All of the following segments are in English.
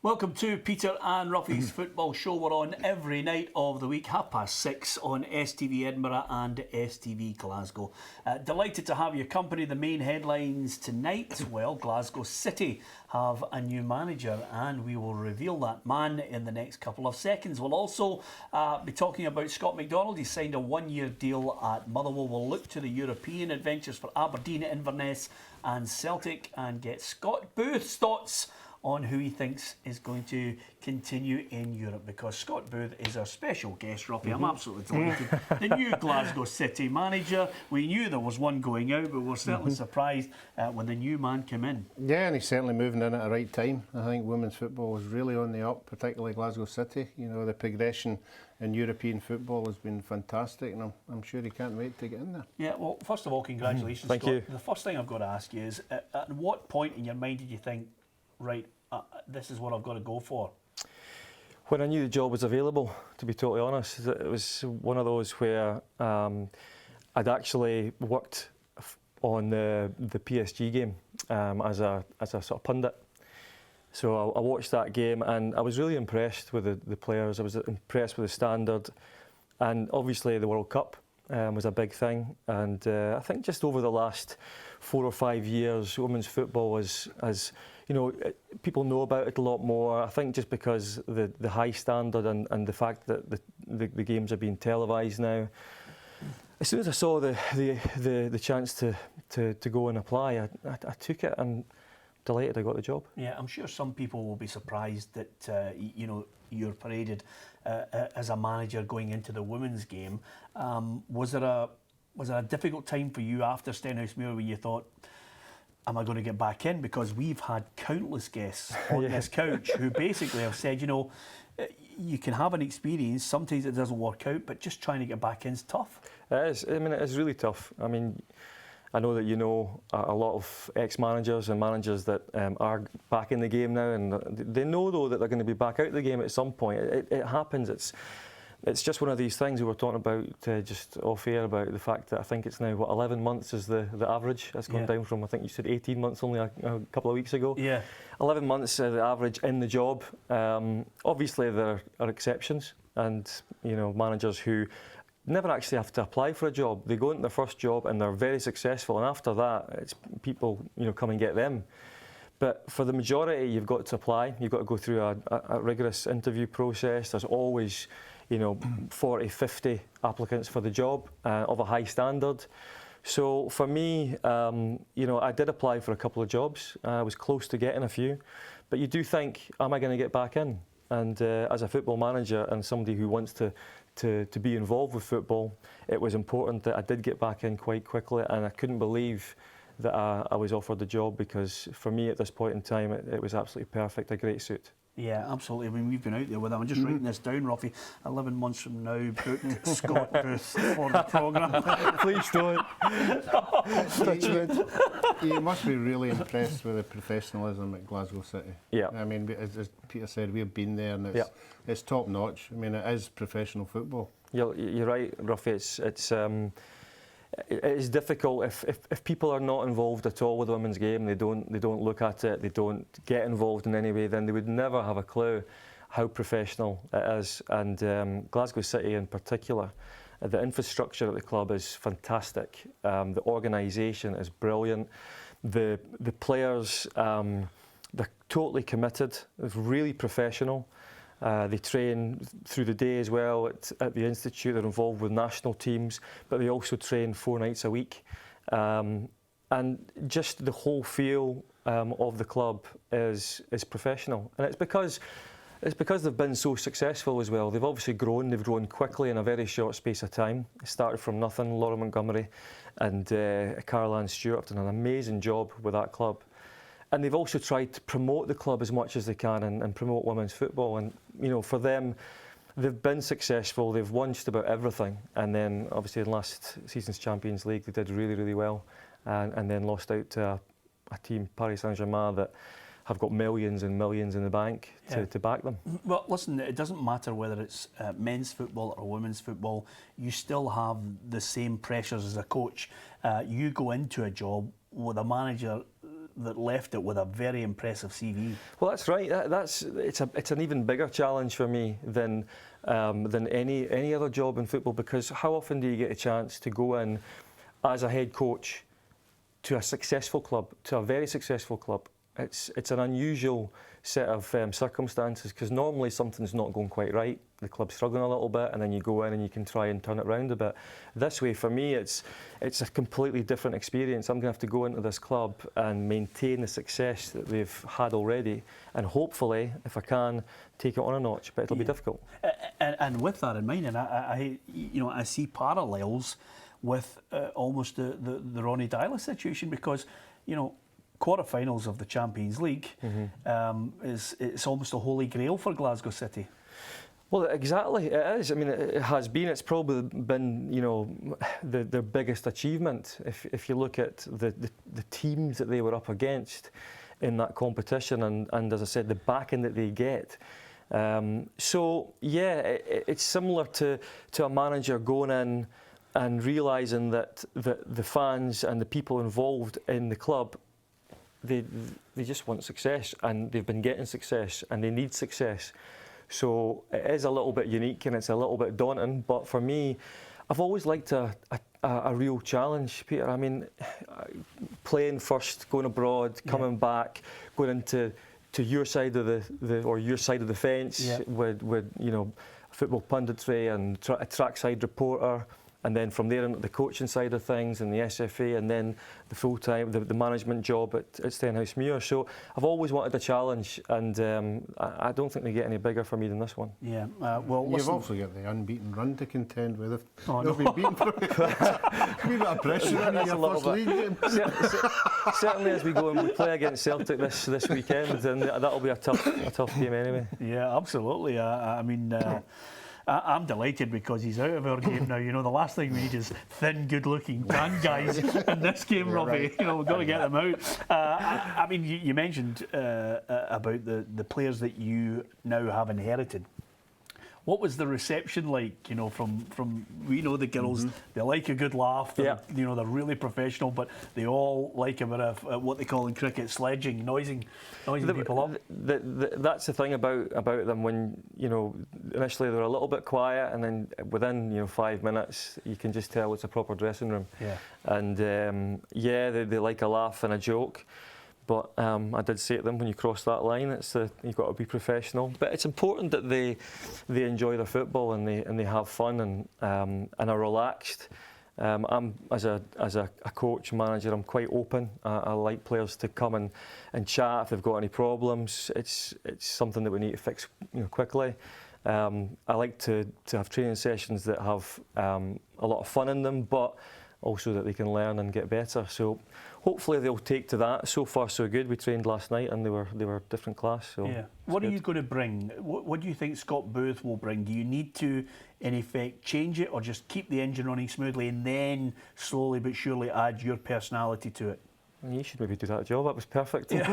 Welcome to Peter and Roughie's football show. We're on every night of the week, 6:30 on STV Edinburgh and STV Glasgow. Delighted to have your company. The main headlines tonight, well, Glasgow City have a new manager and we will reveal that man in the next couple of seconds. We'll also be talking about Scott McDonald. He signed a one-year deal at Motherwell. We'll look to the European adventures for Aberdeen, Inverness and Celtic and get Scott Booth's thoughts on who he thinks is going to continue in Europe, because Scott Booth is our special guest, Roughie. I'm absolutely delighted. The new Glasgow City manager. We knew there was one going out, but we're certainly surprised when the new man came in. Yeah, and he's certainly moving in at the right time. I think women's football is really on the up, particularly Glasgow City. You know, the progression in European football has been fantastic, and I'm sure he can't wait to get in there. Yeah, well, first of all, congratulations, Thank Scott. you. The first thing I've got to ask you is, at what point in your mind did you think, right, this is what I've got to go for? When I knew the job was available, to be totally honest, it was one of those where I'd actually worked on the PSG game as a sort of pundit. So I watched that game and I was really impressed with the players. I was impressed with the standard, and obviously the World Cup was a big thing. And I think just over the last 4 or 5 years, women's football has you know, people know about it a lot more. I think just because the high standard and the fact that the games are being televised now. As soon as I saw the chance to go and apply, I took it, and delighted I got the job. Yeah, I'm sure some people will be surprised that you know, you're paraded as a manager going into the women's game. Was it a difficult time for you after Stenhousemuir where you thought, am I going to get back in? Because we've had countless guests on this couch who basically have said, you know, you can have an experience, sometimes it doesn't work out, but just trying to get back in is tough. It is. I mean, it is really tough. I mean, I know that you know a lot of ex-managers and managers that are back in the game now, and they know though that they're going to be back out of the game at some point. It happens. It's just one of these things we were talking about just off air, about the fact that I think it's now, 11 months is the average. It's gone down from, I think you said 18 months only a couple of weeks ago. Yeah. 11 months the average in the job. Obviously there are exceptions, and you know, managers who never actually have to apply for a job. They go into their first job and they're very successful, and after that it's people, you know, come and get them. But for the majority, you've got to apply. You've got to go through a rigorous interview process. There's always, you know, 40, 50 applicants for the job of a high standard. So for me, you know, I did apply for a couple of jobs. I was close to getting a few, but you do think, am I going to get back in? And as a football manager and somebody who wants to be involved with football, it was important that I did get back in quite quickly, and I couldn't believe that I was offered the job, because for me at this point in time it was absolutely perfect, a great suit. Yeah, absolutely. I mean, we've been out there with him. I'm just writing this down, Roughie. 11 months from now, booked Scott Booth for the programme. Please don't. You must be really impressed with the professionalism at Glasgow City. Yeah. I mean, as Peter said, we've been there, and it's top notch. I mean, it is professional football. You're right, Roughie. It is difficult if people are not involved at all with the women's game. They don't look at it. They don't get involved in any way. Then they would never have a clue how professional it is. And Glasgow City in particular, the infrastructure at the club is fantastic. The organisation is brilliant. The players, they're totally committed. They're really professional. They train through the day as well at the Institute. They're involved with national teams, but they also train 4 nights a week. And just the whole feel of the club is professional. And it's because they've been so successful as well. They've obviously grown. They've grown quickly in a very short space of time. They started from nothing. Laura Montgomery and Caroline Stewart have done an amazing job with that club. And they've also tried to promote the club as much as they can and promote women's football. And, you know, for them, they've been successful. They've won just about everything. And then, obviously, in last season's Champions League, they did really, really well. And then lost out to a team, Paris Saint-Germain, that have got millions and millions in the bank to back them. Well, listen, it doesn't matter whether it's men's football or women's football. You still have the same pressures as a coach. You go into a job with a manager that left it with a very impressive CV. Well, that's right. It's an even bigger challenge for me than any other job in football, because how often do you get a chance to go in as a head coach to a successful club, to a very successful club? It's an unusual set of circumstances, because normally something's not going quite right, the club's struggling a little bit, and then you go in and you can try and turn it around a bit. This way, for me, it's a completely different experience. I'm going to have to go into this club and maintain the success that they've had already, and hopefully, if I can, take it on a notch, but it'll be difficult. And with that in mind, and I see parallels with almost the Ronnie Deila situation, because quarterfinals of the Champions League it's almost a holy grail for Glasgow City. Well, exactly, it is. I mean, it has been. It's probably been, their biggest achievement. If you look at the teams that they were up against in that competition, and as I said, the backing that they get. So yeah, it's similar to a manager going in and realising that the fans and the people involved in the club, they just want success, and they've been getting success, and they need success. So it is a little bit unique, and it's a little bit daunting. But for me, I've always liked a real challenge, Peter. I mean, playing first, going abroad, coming back, going into your side of your side of the fence with football punditry and a trackside reporter. And then from there into the coaching side of things and the SFA, and then the full-time, the management job at Stenhousemuir. So I've always wanted a challenge, and I don't think they get any bigger for me than this one. Yeah, well, you've also got the unbeaten run to contend with. They'll be beaten for it. We've got a pressure on your first league game. Certainly, as we go and we play against Celtic this weekend, and that'll be a tough game anyway. Yeah, absolutely. I mean. I'm delighted because he's out of our game now. The last thing we need is thin, good-looking tan guys in this game, Roughie. Right. We've got to get them out. I mean, you mentioned about the players that you now have inherited. What was the reception like? From we know the girls, they like a good laugh. They're really professional, but they all like a bit of what they call in cricket sledging, noising people up. That's the thing about them. When initially they're a little bit quiet, and then within 5 minutes you can just tell it's a proper dressing room. Yeah. And they like a laugh and a joke. But I did say to them, when you cross that line, you've got to be professional. But it's important that they enjoy their football, and they have fun and are relaxed. I'm as a coach manager, I'm quite open. I like players to come and chat if they've got any problems. It's something that we need to fix quickly. I like to have training sessions that have a lot of fun in them, but also that they can learn and get better. So hopefully they'll take to that. So far so good. We trained last night and they were different class. So yeah. What are you going to bring? What do you think Scott Booth will bring? Do you need to, in effect, change it, or just keep the engine running smoothly and then slowly but surely add your personality to it? You should maybe do that job. That was perfect. Yeah,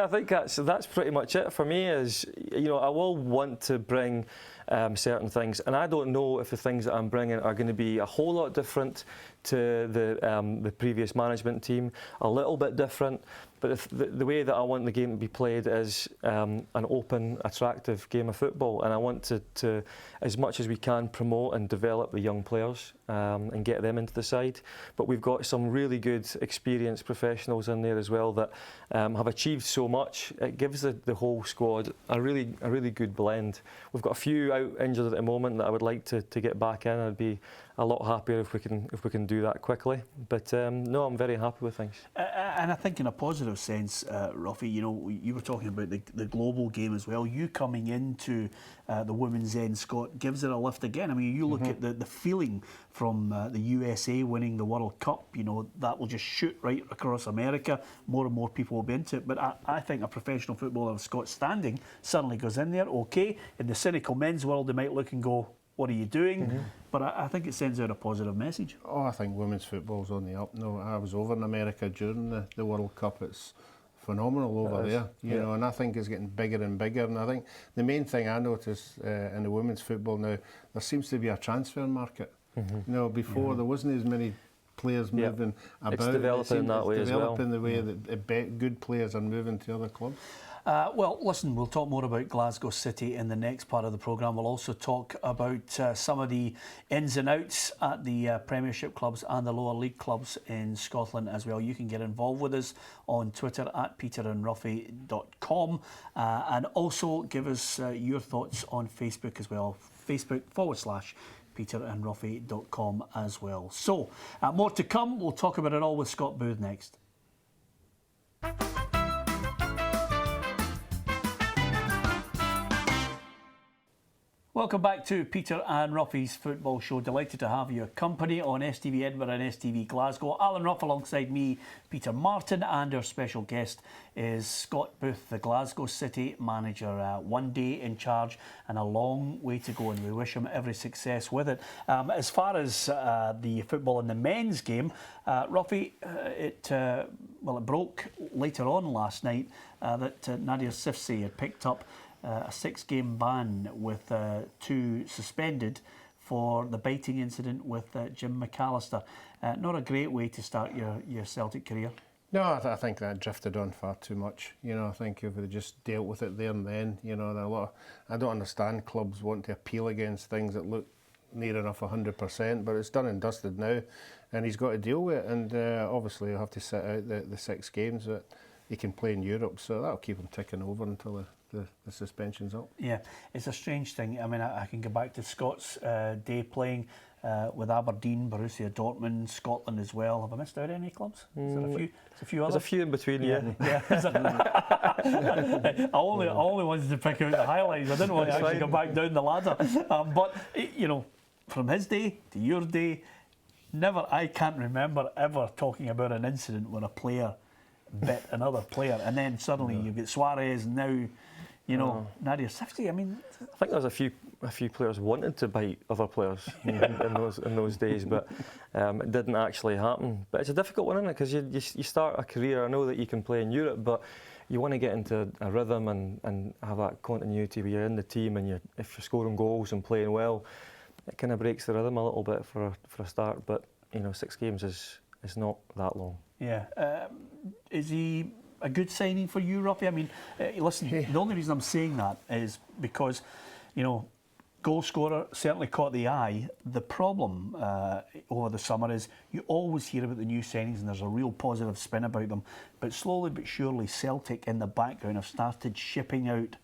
I think that's pretty much it for me. Is I will want to bring certain things, and I don't know if the things that I'm bringing are going to be a whole lot different to the previous management team. A little bit different, but the way that I want the game to be played is an open, attractive game of football, and I want to as much as we can promote and develop the young players and get them into the side. But we've got some really good, experienced professionals in there as well that have achieved so much. It gives the whole squad a really good blend. We've got a few out injured at the moment that I would like to get back in. I'd be a lot happier if we can do that quickly. But no, I'm very happy with things. And I think in a positive sense, Roughie, you were talking about the global game as well. You coming into the women's end, Scott, gives it a lift again. I mean, you look at the feeling from the USA winning the World Cup, that will just shoot right across America. More and more people will be into it. But I think a professional footballer of Scott's standing suddenly goes in there, okay. In the cynical men's world, they might look and go, what are you doing? But I think it sends out a positive message. Oh, I think women's football's on the up. No, I was over in America during the World Cup. It's phenomenal over there, you know, and I think it's getting bigger and bigger. And I think the main thing I notice in the women's football now, there seems to be a transfer market. Before there wasn't as many players moving about. It's developing in that way as well. It's developing the way that good players are moving to other clubs. Well, listen, we'll talk more about Glasgow City in the next part of the programme. We'll also talk about some of the ins and outs at the Premiership clubs and the lower league clubs in Scotland as well. You can get involved with us on Twitter at peterandroughie.com and also give us your thoughts on Facebook as well. Facebook.com/peterandroughie.com as well. So, more to come. We'll talk about it all with Scott Booth next. Welcome back to Peter and Roughie's Football Show. Delighted to have your company on STV Edinburgh and STV Glasgow. Alan Rough alongside me, Peter Martin, and our special guest is Scott Booth, the Glasgow City manager. 1 day in charge and a long way to go, and we wish him every success with it. As far as the football in the men's game, Roughie, it broke later on last night that Nadir Sifsi had picked up a 6-game ban with 2 suspended for the biting incident with Jim McAllister. Not a great way to start your Celtic career. No, I think that drifted on far too much. You know, I think if they just dealt with it there and then, you know, there are a lot. I don't understand clubs want to appeal against things that look near enough 100%, but it's done and dusted now, and he's got to deal with it. And obviously, he'll have to sit out the 6 games that he can play in Europe, so that'll keep him ticking over until the suspension's up. Yeah, it's a strange thing. I mean, I can go back to Scott's day playing with Aberdeen, Borussia Dortmund, Scotland as well. Have I missed out any clubs? Is there a few? There's a few others. There's a few in between, yeah. I only wanted to pick out the highlights. I didn't want to actually go back down the ladder. But you know, from his day to your day, I can't remember ever talking about an incident where a player bit another player, and then suddenly you get Suarez, and now, you know, Nadir Sifsi. I mean, I think there's a few players wanted to bite other players in those days, but it didn't actually happen. But it's a difficult one, isn't it? Because you start a career. I know that you can play in Europe, but you want to get into a rhythm and have that continuity where you're in the team, and if you're scoring goals and playing well, it kind of breaks the rhythm a little bit for a start. But you know, 6 games is not that long. Yeah. Is he a good signing for you, Roughie? I mean, listen, the only reason I'm saying that is because, you know, goal scorer certainly caught the eye. The problem over the summer is you always hear about the new signings and there's a real positive spin about them. But slowly but surely, Celtic in the background have started shipping out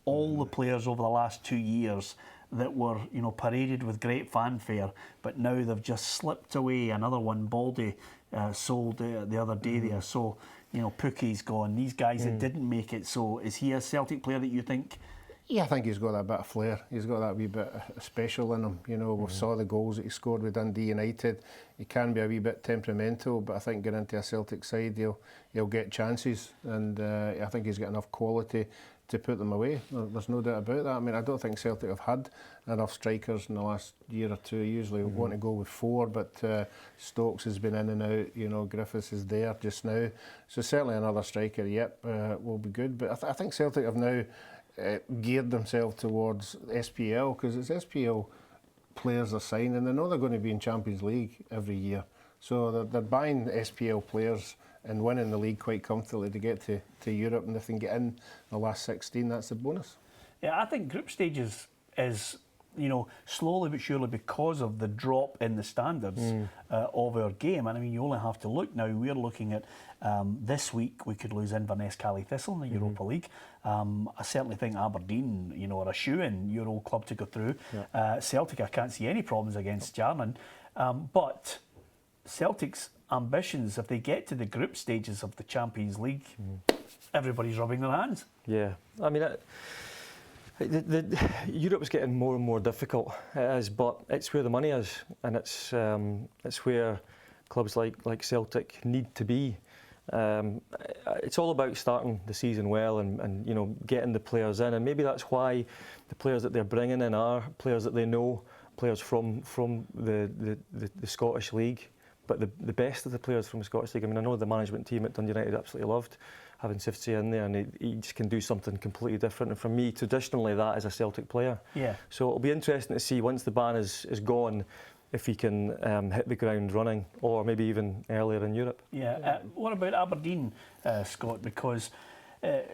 all the players over the last 2 years that were, you know, paraded with great fanfare, but now they've just slipped away. Another one, Baldy, sold the other day there. So, you know, Pookie's gone. These guys that didn't make it. So, is he a Celtic player that you think? Yeah, I think he's got that bit of flair. He's got that wee bit special in him. You know, we saw the goals that he scored with Dundee United. He can be a wee bit temperamental, but I think getting into a Celtic side, he'll get chances, and I think he's got enough quality to put them away. There's no doubt about that. I mean, I don't think Celtic have had enough strikers in the last year or two. Usually we want to go with 4, but Stokes has been in and out. You know, Griffiths is there just now. So certainly another striker, will be good. But I think Celtic have now geared themselves towards SPL, because it's SPL players are signing. They know they're going to be in Champions League every year. So they're buying SPL players and winning the league quite comfortably to get to Europe, and if they can get in the last 16, that's a bonus. Yeah, I think group stages is, you know, slowly but surely, because of the drop in the standards of our game. And I mean, you only have to look now. We're looking at this week we could lose Inverness Cali Thistle in the Europa League. I certainly think Aberdeen, you know, are a shoe-in Euro club to go through. Yeah. Celtic, I can't see any problems against Jarman. But Celtic's ambitions, if they get to the group stages of the Champions League, everybody's rubbing their hands. Yeah, I mean, Europe's getting more and more difficult. It is, but it's where the money is, and it's where clubs like Celtic need to be. It's all about starting the season well and you know, getting the players in, and maybe that's why the players that they're bringing in are players that they know, players from the Scottish League. But the best of the players from the Scottish League, I mean, I know the management team at Dundee United absolutely loved having Sifsi in there, and he just can do something completely different. And for me, traditionally, that is a Celtic player. Yeah. So it'll be interesting to see, once the ban is gone, if he can hit the ground running, or maybe even earlier in Europe. Yeah. What about Aberdeen, Scott? Because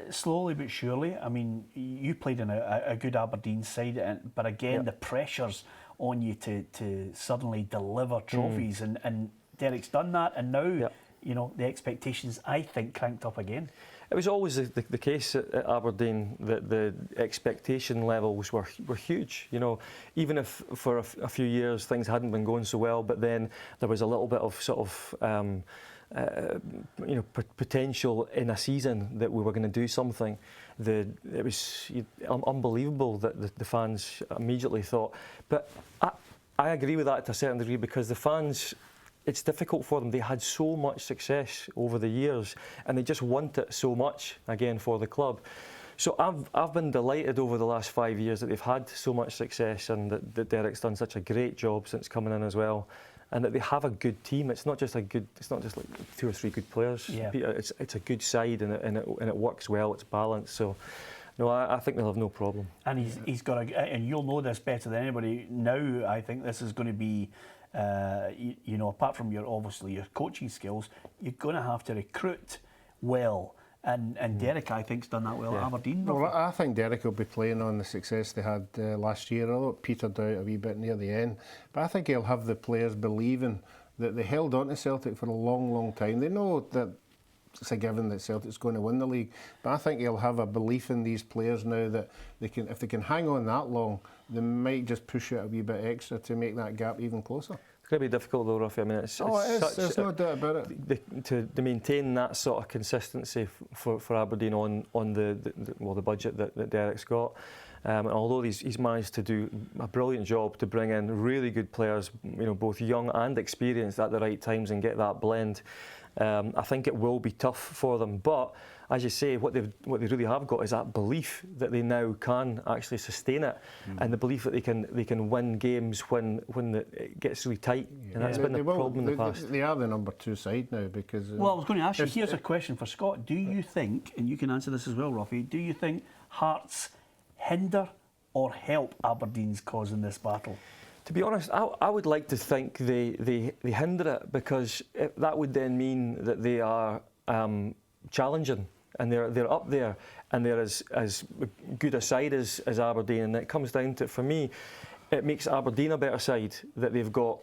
slowly but surely, I mean, you played in a good Aberdeen side, but again, the pressures on you to suddenly deliver trophies, and Derek's done that, and now you know the expectations, I think, cranked up again. It was always the case at Aberdeen that the expectation levels were huge. You know, even if for a few years things hadn't been going so well, but then there was a little bit of sort of potential in a season that we were going to do something. It was unbelievable that the fans immediately thought. But I agree with that to a certain degree, because the fans, it's difficult for them. They had so much success over the years, and they just want it so much again for the club. So I've been delighted over the last 5 years that they've had so much success, and that Derek's done such a great job since coming in as well, and that they have a good team. It's not just like 2 or 3 good players. Yeah. It's a good side, and it works well. It's balanced. So. No, I think they'll have no problem. And he's got and you'll know this better than anybody now. I think this is going to be. You know, apart from your coaching skills, you're going to have to recruit well, and Derek, I think, has done that well at Aberdeen. Well, I think Derek will be playing on the success they had last year, although it petered out a wee bit near the end. But I think he'll have the players believing that they held on to Celtic for a long, long time. They know that it's a given that Celtic's going to win the league, but I think he'll have a belief in these players now that they can, if they can hang on that long, they might just push it a wee bit extra to make that gap even closer. It's going to be difficult though, Roughie. I mean, there's no doubt about it. To maintain that sort of consistency for Aberdeen on the budget that Derek's got. And although he's managed to do a brilliant job to bring in really good players, you know, both young and experienced at the right times, and get that blend, I think it will be tough for them. But as you say, what they really have got is that belief that they now can actually sustain it, and the belief that they can win games when it gets really tight, and that's been the problem in the past. They are the number 2 side now, because. Well, I was going to ask you. Here's a question for Scott. Do you think, and you can answer this as well, Roughie, do you think Hearts hinder or help Aberdeen's cause in this battle? To be honest, I would like to think they hinder it, because that would then mean that they are challenging, and they're up there, and they're as good a side as Aberdeen. And it comes down to, for me, it makes Aberdeen a better side, that they've got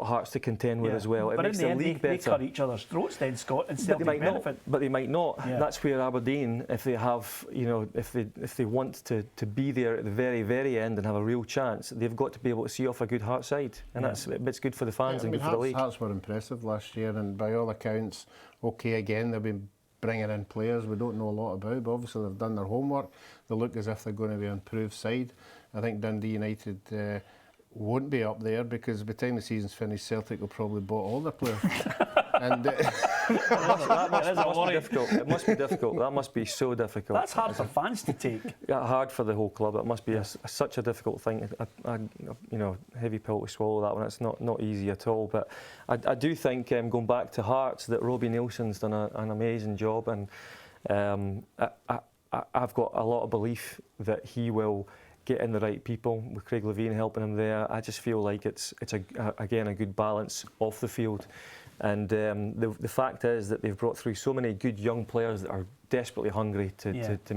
Hearts to contend with as well. It but makes in the the end, league they better. cut each other's throats then, Scott, and Celtic benefit. But they might not. Yeah. That's where Aberdeen, if they have, you know, if they want to be there at the very, very end and have a real chance, they've got to be able to see off a good Hearts side, and it's good for the fans and good for the league. Hearts were impressive last year, and by all accounts, again, they've been bringing in players we don't know a lot about, but obviously they've done their homework. They look as if they're going to be an improved side. I think Dundee United won't be up there, because by the time the season's finished, Celtic will probably bought all their players. And that must be difficult. It must be difficult. That must be so difficult. That's hard for fans to take. Yeah, hard for the whole club. It must be such a difficult thing. Heavy pill to swallow, that one. It's not easy at all. But I do think, going back to Hearts, that Robbie Nielsen's done an amazing job, and I've got a lot of belief that he will get in the right people, with Craig Levein helping him there. I just feel like it's again a good balance off the field. And the fact is that they've brought through so many good young players that are desperately hungry to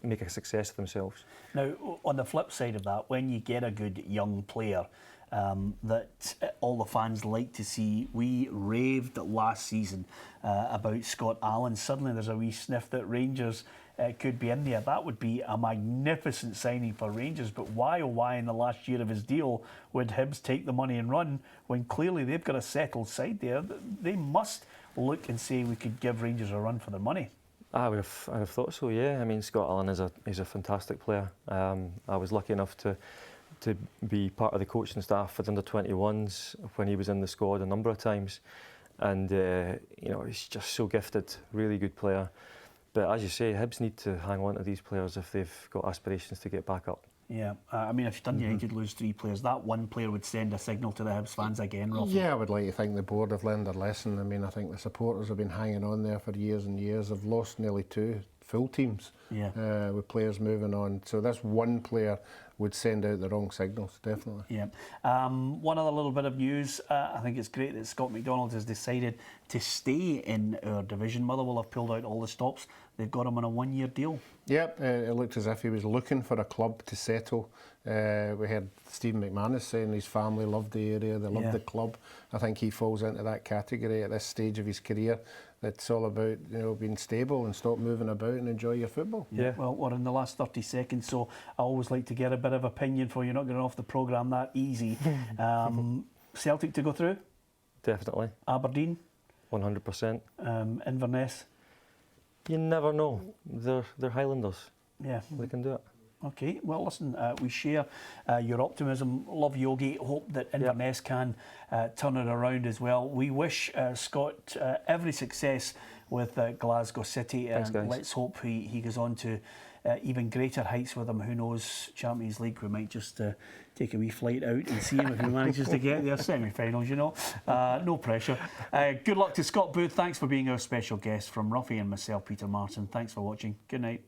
make a success of themselves. Now, on the flip side of that, when you get a good young player that all the fans like to see, we raved last season about Scott Allan. Suddenly there's a wee sniff that Rangers could be in there. That would be a magnificent signing for Rangers. But why, oh why, in the last year of his deal would Hibs take the money and run, when clearly they've got a settled side there? They must look and say, we could give Rangers a run for their money. I would have thought so, yeah. I mean, Scott Allan is a fantastic player. I was lucky enough to be part of the coaching staff for the under-21s when he was in the squad a number of times, and he's just so gifted, really good player. But as you say, Hibs need to hang on to these players if they've got aspirations to get back up. Yeah, I mean, if Dundee United lose 3 players, that one player would send a signal to the Hibs fans again, Roughie. Yeah, I would like to think the board have learned their lesson. I mean, I think the supporters have been hanging on there for years and years. They've lost nearly 2 full teams with players moving on. So this one player would send out the wrong signals, definitely. Yeah. One other little bit of news. I think it's great that Scott McDonald has decided to stay in our division. Motherwell have pulled out all the stops. They've got him on a 1-year deal. Yep, it looked as if he was looking for a club to settle. We heard Stephen McManus saying his family loved the area, they loved the club. I think he falls into that category at this stage of his career. It's all about, you know, being stable and stop moving about and enjoy your football. Yeah. Well, we're in the last 30 seconds, so I always like to get a bit of opinion for you. Not getting off the programme that easy. Celtic to go through? Definitely. Aberdeen? 100%. Inverness? You never know. They're Highlanders. Yeah. They can do it. Okay, well listen, we share your optimism. Love Yogi, hope that Inverness can turn it around as well. We wish Scott every success with Glasgow City. Thanks, guys. Let's hope he goes on to even greater heights with them. Who knows, Champions League, we might just take a wee flight out and see him if he manages to get there. Semi-finals, you know, no pressure. Good luck to Scott Booth. Thanks for being our special guest. From Roughie and myself, Peter Martin, thanks for watching. Good night.